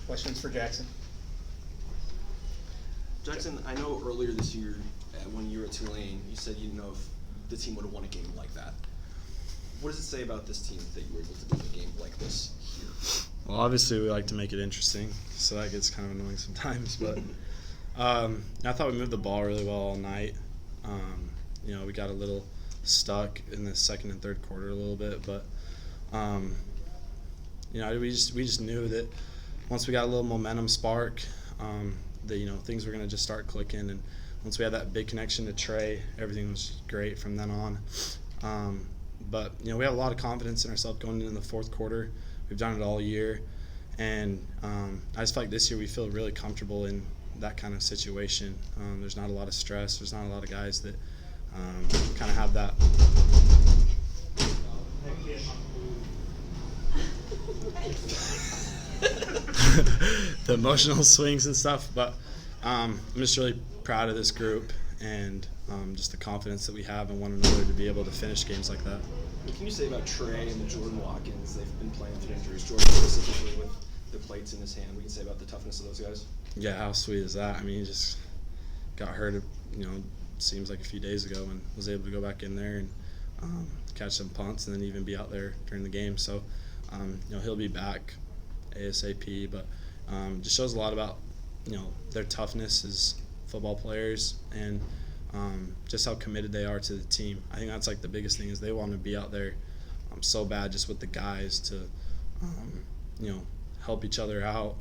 Questions for Jaxson? Jaxson, I know earlier this year, when you were at Tulane, you said you didn't know if the team would have won a game like that. What does it say about this team that you were able to do a game like this here? Well, obviously we like to make it interesting, so that gets kind of annoying sometimes. But I thought we moved the ball really well all night. We got a little stuck in the second and third quarter a little bit, but we just knew that once we got a little momentum spark, that things were going to just start clicking. And once we had that big connection to Trey, everything was great from then on. But we have a lot of confidence in ourselves going into the fourth quarter. We've done it all year, and I just feel like this year we feel really comfortable in that kind of situation. There's not a lot of stress. There's not a lot of guys that kind of have that. The emotional swings and stuff, but I'm just really proud of this group and just the confidence that we have in one another to be able to finish games like that. What can you say about Trey and the Jordan Watkins? They've been playing through injuries. Jordan specifically with the plates in his hand. What can you say about the toughness of those guys? Yeah, how sweet is that? I mean, he just got hurt, seems like a few days ago, and was able to go back in there and catch some punts and then even be out there during the game. So, he'll be back ASAP, but just shows a lot about, their toughness as football players and just how committed they are to the team. I think that's like the biggest thing is they want to be out there so bad just with the guys to, help each other out,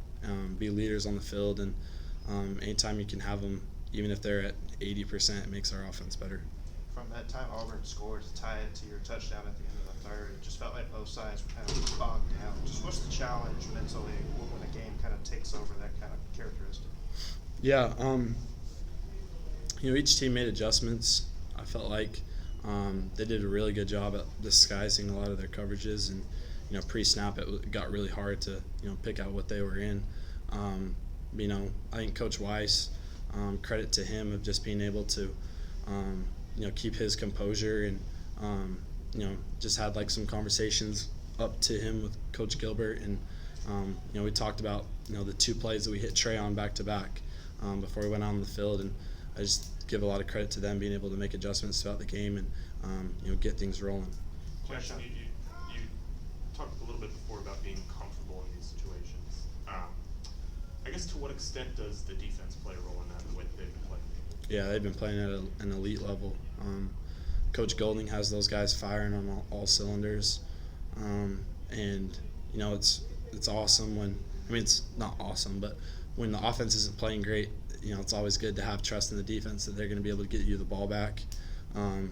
be leaders on the field, and anytime you can have them, even if they're at 80%, it makes our offense better. From that time Auburn scored to tie it to your touchdown at the end of the third, it just felt like both sides were kind of bogged down. Just what's the challenge mentally when a game kind of takes over that kind of characteristic? Yeah, each team made adjustments. I felt like they did a really good job at disguising a lot of their coverages, and pre-snap it got really hard to pick out what they were in. I think Coach Weiss, credit to him of just being able to keep his composure and just had like some conversations up to him with Coach Gilbert, and we talked about the two plays that we hit Trey on back to back before we went on the field, and I just give a lot of credit to them being able to make adjustments throughout the game and get things rolling. Jaxson, you talked a little bit before about being comfortable in these situations. I guess to what extent does the defense play a role in that, the way that they've been playing? Yeah, they've been playing at an elite level. Coach Golding has those guys firing on all cylinders, and it's awesome when it's not awesome, but when the offense isn't playing great, it's always good to have trust in the defense that they're going to be able to get you the ball back. We're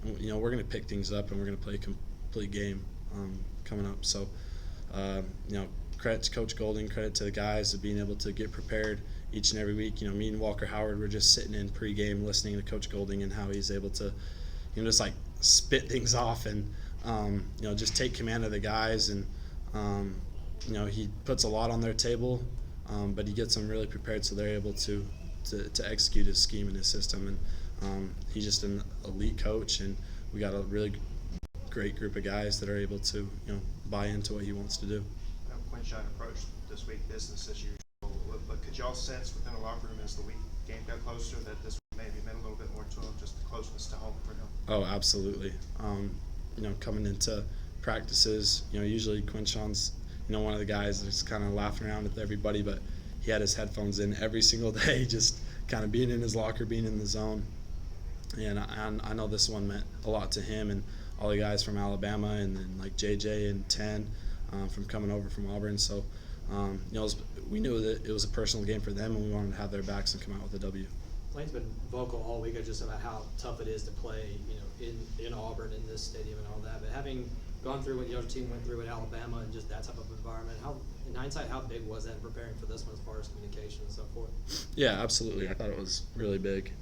going to pick things up and we're going to play a complete game coming up. So, credit to Coach Golding, credit to the guys of being able to get prepared each and every week. Me and Walker Howard were just sitting in pregame listening to Coach Golding and how he's able to, just like spit things off and, just take command of the guys. And, he puts a lot on their table, but he gets them really prepared so they're able to execute his scheme and his system. And he's just an elite coach, and we got a really great group of guys that are able to, buy into what he wants to do. Quinshon approached this week business as usual, but could y'all sense within the locker room as the game got closer that this maybe meant a little bit more to him, just the closeness to home for him? Oh, absolutely. Coming into practices, usually Quinshon's, one of the guys that's kind of laughing around with everybody, but he had his headphones in every single day, just kind of being in his locker, being in the zone. And I know this one meant a lot to him and all the guys from Alabama, and then like JJ and 10 from coming over from Auburn. So, we knew that it was a personal game for them, and we wanted to have their backs and come out with a W. Lane's been vocal all week just about how tough it is to play, in Auburn, in this stadium and all that. But having gone through what the other team went through at Alabama and just that type of environment, in hindsight, how big was that in preparing for this one as far as communication and so forth? Yeah, absolutely. I thought it was really big.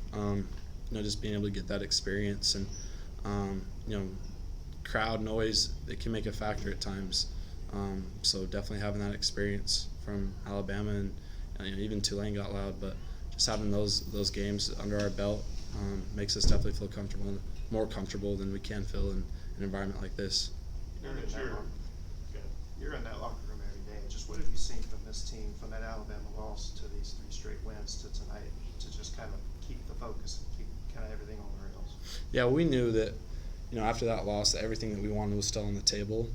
Just being able to get that experience and, crowd noise, it can make a factor at times. So definitely having that experience from Alabama and even Tulane got loud, but just having those games under our belt makes us definitely feel comfortable, and more comfortable than we can feel in an environment like this. You're in that locker room every day. Just what have you seen from this this team from that Alabama loss to these 3 straight wins to tonight to just kind of keep the focus and keep kind of everything on the rails? Yeah, we knew that, after that loss, that everything that we wanted was still on the table.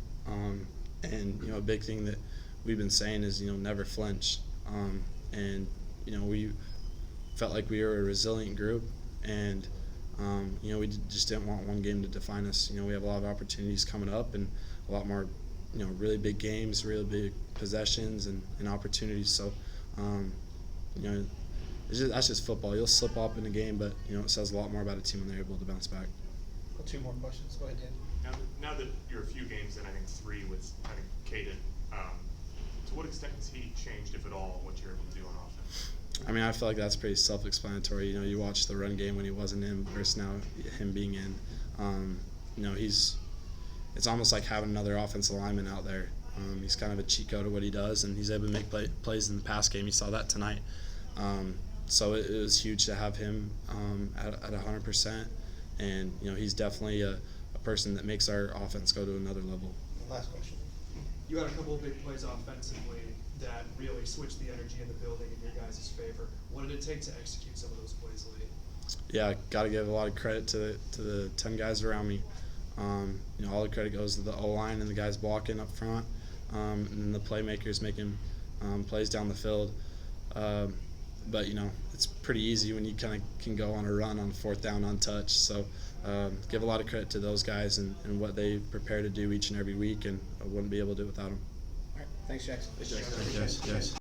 And, a big thing that we've been saying is, never flinch. And, we felt like we were a resilient group, and, we just didn't want one game to define us. We have a lot of opportunities coming up and a lot more, really big games, really big possessions and opportunities. So, that's just football. You'll slip up in a game, but, it says a lot more about a team when they're able to bounce back. Well, 2 more questions. Go ahead, Dan. Now that you're a few games in, I think 3 with kind of Caden, to what extent has he changed, if at all, what you're able to do on offense? I mean, I feel like that's pretty self-explanatory. You watch the run game when he wasn't in versus now him being in. It's almost like having another offensive lineman out there. He's kind of a cheat code of what he does, and he's able to make plays in the pass game. You saw that tonight. So it was huge to have him at 100%, and he's definitely a person that makes our offense go to another level. Last question. You had a couple of big plays offensively that really switched the energy in the building in your guys' favor. What did it take to execute some of those plays late? Yeah, got to give a lot of credit to the 10 guys around me. All the credit goes to the O-line and the guys blocking up front, and then the playmakers making plays down the field. But it's pretty easy when you kind of can go on a run on 4th down untouched. So give a lot of credit to those guys and what they prepare to do each and every week, and I wouldn't be able to do it without them. All right. Thanks, Jaxson. Thanks, Jaxson.